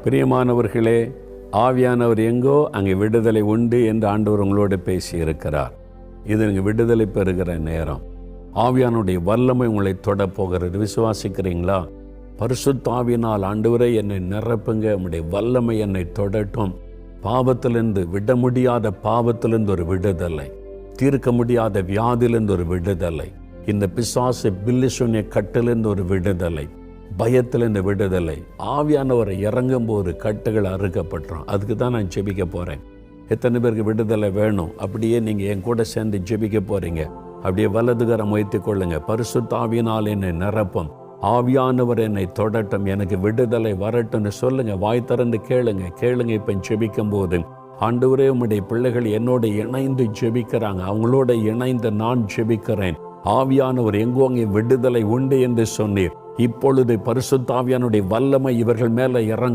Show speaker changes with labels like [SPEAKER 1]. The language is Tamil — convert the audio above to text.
[SPEAKER 1] பிரியமானவர்களே, ஆவியானவர் எங்கோ அங்கே விடுதலை உண்டு என்று ஆண்டவர் உங்களோடு பேசி இருக்கிறார். இது நீங்கள் விடுதலை பெறுகிற நேரம். ஆவியானுடைய வல்லமை உங்களை தொட போகிறது. விசுவாசிக்கிறீங்களா? பரிசுத்த ஆவியினால் ஆண்டவரே என்னை நிரப்புங்க, உம்முடைய வல்லமை என்னை தொடட்டும். பாவத்திலிருந்து, விட முடியாத பாவத்திலிருந்து ஒரு விடுதலை, தீர்க்க முடியாத வியாதியிலிருந்து ஒரு விடுதலை, இந்த பிசாசு பில்லிசூன்ய கட்டிலிருந்து ஒரு விடுதலை, பயத்திலிருந்து விடுதலை. ஆவியானவரை இறங்கும் போது கட்டுகள் அறுக்கப்பட்டுரும். அதுக்கு தான் நான் ஜெபிக்க போகிறேன். எத்தனை பேருக்கு விடுதலை வேணும்? அப்படியே நீங்கள் என் கூட சேர்ந்து ஜெபிக்க போகிறீங்க. அப்படியே வலதுகரம் வைத்துக் கொள்ளுங்க. பரிசுத்த ஆவியினால் என்னை நிரப்பும், ஆவியானவர் என்னை தொடட்டும், எனக்கு விடுதலை வரட்டும்னு சொல்லுங்க. வாய் திறந்து கேளுங்க. இப்போ ஜெபிக்கும் போது ஆண்டவரே, உம்முடைய பிள்ளைகள் என்னோட இணைந்து ஜெபிக்கிறாங்க, அவங்களோட இணைந்து நான் ஜெபிக்கிறேன். ஆவியானவர் எங்கோ அங்கே விடுதலை உண்டு என்று சொன்னீர். இப்பொழுது பரிசுத்த ஆவியானுடைய வல்லமை இவர்கள் மேலே இறங்க